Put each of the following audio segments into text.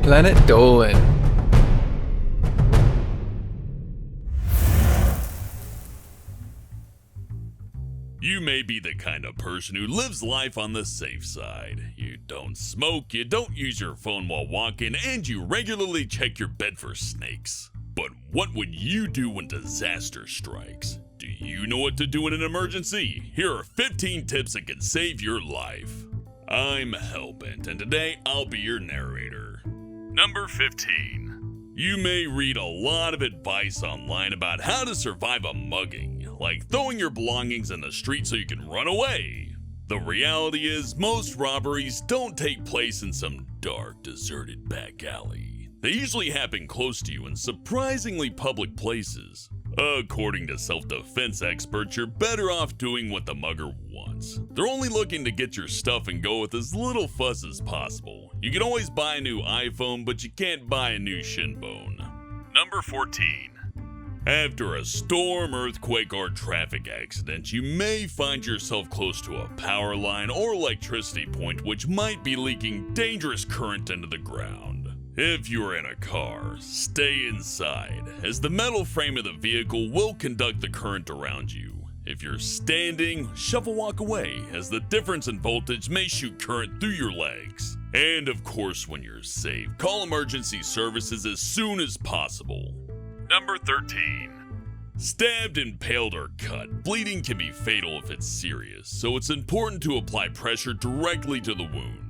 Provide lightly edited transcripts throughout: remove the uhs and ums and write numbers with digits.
Planet Dolan. You may be the kind of person who lives life on the safe side. You don't smoke, you don't use your phone while walking, and you regularly check your bed for snakes. But what would you do when disaster strikes? Do you know what to do in an emergency? Here are 15 tips that can save your life. I'm Hellbent, and today I'll be your narrator. Number 15. You may read a lot of advice online about how to survive a mugging, like throwing your belongings in the street so you can run away. The reality is, most robberies don't take place in some dark, deserted back alley. They usually happen close to you in surprisingly public places. According to self-defense experts, you're better off doing what the mugger wants. They're only looking to get your stuff and go with as little fuss as possible. You can always buy a new iPhone, but you can't buy a new shin bone. Number 14. After a storm, earthquake, or traffic accident, you may find yourself close to a power line or electricity point which might be leaking dangerous current into the ground. If you're in a car, stay inside, as the metal frame of the vehicle will conduct the current around you. If you're standing, shove a walk away, as the difference in voltage may shoot current through your legs. And of course, when you're safe, call emergency services as soon as possible. Number 13. Stabbed, impaled, or cut. Bleeding can be fatal if it's serious, so it's important to apply pressure directly to the wound.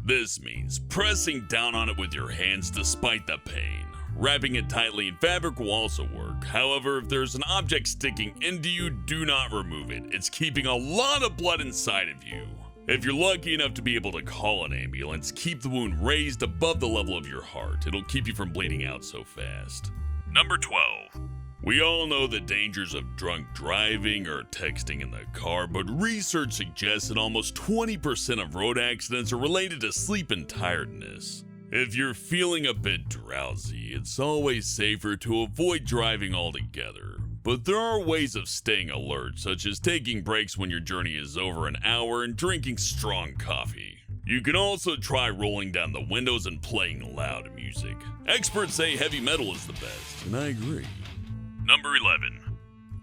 This means pressing down on it with your hands despite the pain. Wrapping it tightly in fabric will also work. However, if there's an object sticking into you, do not remove it. It's keeping a lot of blood inside of you. If you're lucky enough to be able to call an ambulance, keep the wound raised above the level of your heart. It'll keep you from bleeding out so fast. Number 12. We all know the dangers of drunk driving or texting in the car, but research suggests that almost 20% of road accidents are related to sleep and tiredness. If you're feeling a bit drowsy, it's always safer to avoid driving altogether. But there are ways of staying alert, such as taking breaks when your journey is over an hour and drinking strong coffee. You can also try rolling down the windows and playing loud music. Experts say heavy metal is the best, and I agree. Number 11.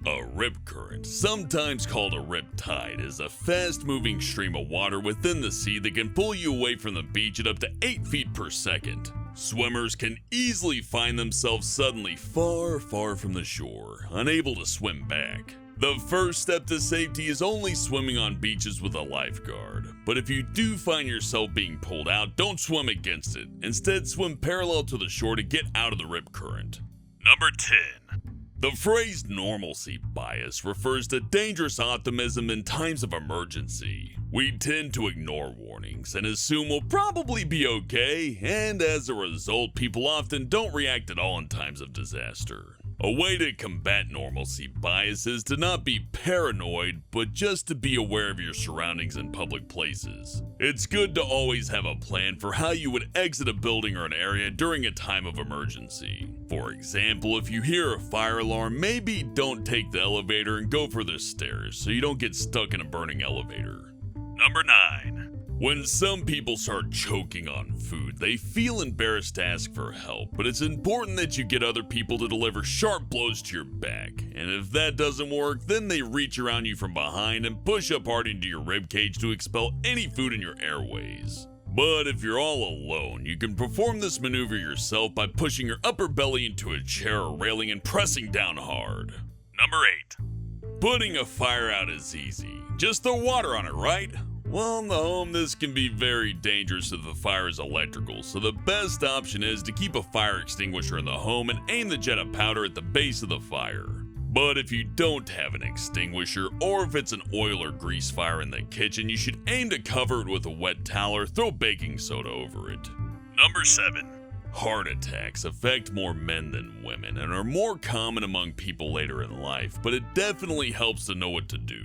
A rip current, sometimes called a rip tide, is a fast-moving stream of water within the sea that can pull you away from the beach at up to 8 feet per second. Swimmers can easily find themselves suddenly far, far from the shore, unable to swim back. The first step to safety is only swimming on beaches with a lifeguard. But if you do find yourself being pulled out, don't swim against it. Instead, swim parallel to the shore to get out of the rip current. Number 10. The phrase normalcy bias refers to dangerous optimism in times of emergency. We tend to ignore warnings and assume we'll probably be okay, and as a result, people often don't react at all in times of disaster. A way to combat normalcy bias is to not be paranoid, but just to be aware of your surroundings in public places. It's good to always have a plan for how you would exit a building or an area during a time of emergency. For example, if you hear a fire alarm, maybe don't take the elevator and go for the stairs so you don't get stuck in a burning elevator. Number 9. When some people start choking on food, they feel embarrassed to ask for help, but it's important that you get other people to deliver sharp blows to your back. And if that doesn't work, then they reach around you from behind and push up hard into your ribcage to expel any food in your airways. But if you're all alone, you can perform this maneuver yourself by pushing your upper belly into a chair or railing and pressing down hard. Number 8. Putting a fire out is easy. Just throw water on it, right? Well, in the home, this can be very dangerous if the fire is electrical, so the best option is to keep a fire extinguisher in the home and aim the jet of powder at the base of the fire. But if you don't have an extinguisher, or if it's an oil or grease fire in the kitchen, you should aim to cover it with a wet towel or throw baking soda over it. Number 7. Heart attacks affect more men than women and are more common among people later in life, but it definitely helps to know what to do.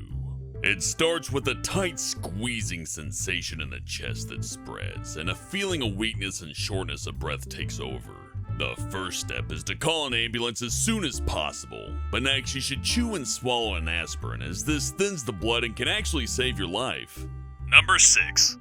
It starts with a tight squeezing sensation in the chest that spreads, and a feeling of weakness and shortness of breath takes over. The first step is to call an ambulance as soon as possible, but next you should chew and swallow an aspirin, as this thins the blood and can actually save your life. Number 6.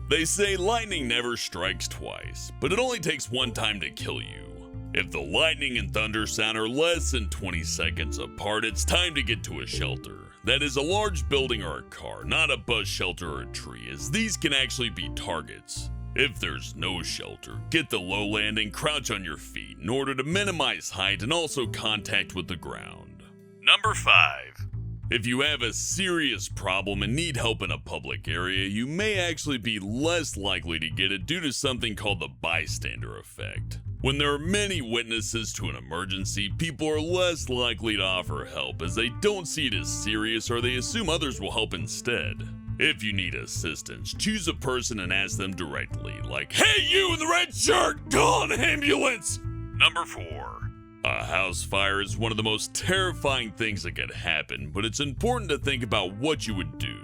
They say lightning never strikes twice, but it only takes one time to kill you. If the lightning and thunder sound are less than 20 seconds apart, it's time to get to a shelter. That is a large building or a car, not a bus shelter or a tree, as these can actually be targets. If there's no shelter, get the lowland and crouch on your feet in order to minimize height and also contact with the ground. Number 5. If you have a serious problem and need help in a public area, you may actually be less likely to get it due to something called the bystander effect. When there are many witnesses to an emergency, people are less likely to offer help as they don't see it as serious or they assume others will help instead. If you need assistance, choose a person and ask them directly, like, "Hey, you in the red shirt, call an ambulance!" Number 4. A house fire is one of the most terrifying things that could happen, but it's important to think about what you would do.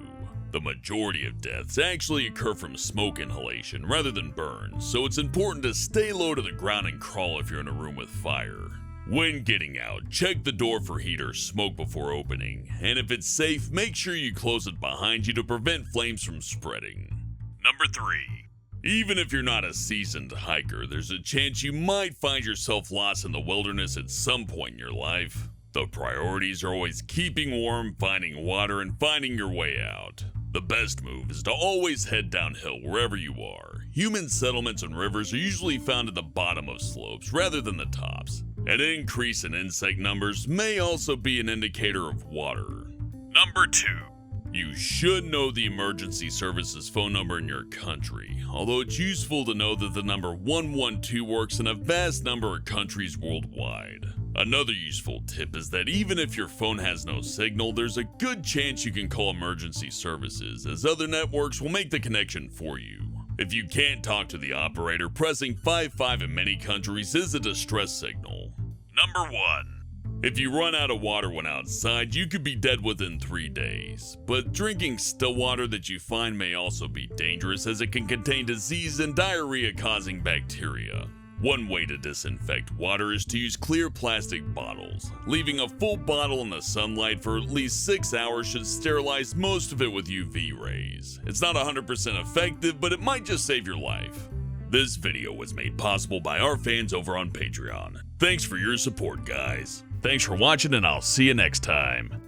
The majority of deaths actually occur from smoke inhalation rather than burns, so it's important to stay low to the ground and crawl if you're in a room with fire. When getting out, check the door for heat or smoke before opening, and if it's safe, make sure you close it behind you to prevent flames from spreading. Number 3. Even if you're not a seasoned hiker, there's a chance you might find yourself lost in the wilderness at some point in your life. The priorities are always keeping warm, finding water, and finding your way out. The best move is to always head downhill wherever you are. Human settlements and rivers are usually found at the bottom of slopes rather than the tops. An increase in insect numbers may also be an indicator of water. Number 2. You should know the emergency services phone number in your country, although it's useful to know that the number 112 works in a vast number of countries worldwide. Another useful tip is that even if your phone has no signal, there's a good chance you can call emergency services, as other networks will make the connection for you. If you can't talk to the operator, pressing 55 in many countries is a distress signal. Number 1. If you run out of water when outside, you could be dead within 3 days. But drinking still water that you find may also be dangerous, as it can contain disease and diarrhea-causing bacteria. One way to disinfect water is to use clear plastic bottles. Leaving a full bottle in the sunlight for at least 6 hours should sterilize most of it with UV rays. It's not 100% effective, but it might just save your life. This video was made possible by our fans over on Patreon. Thanks for your support, guys. Thanks for watching, and I'll see you next time.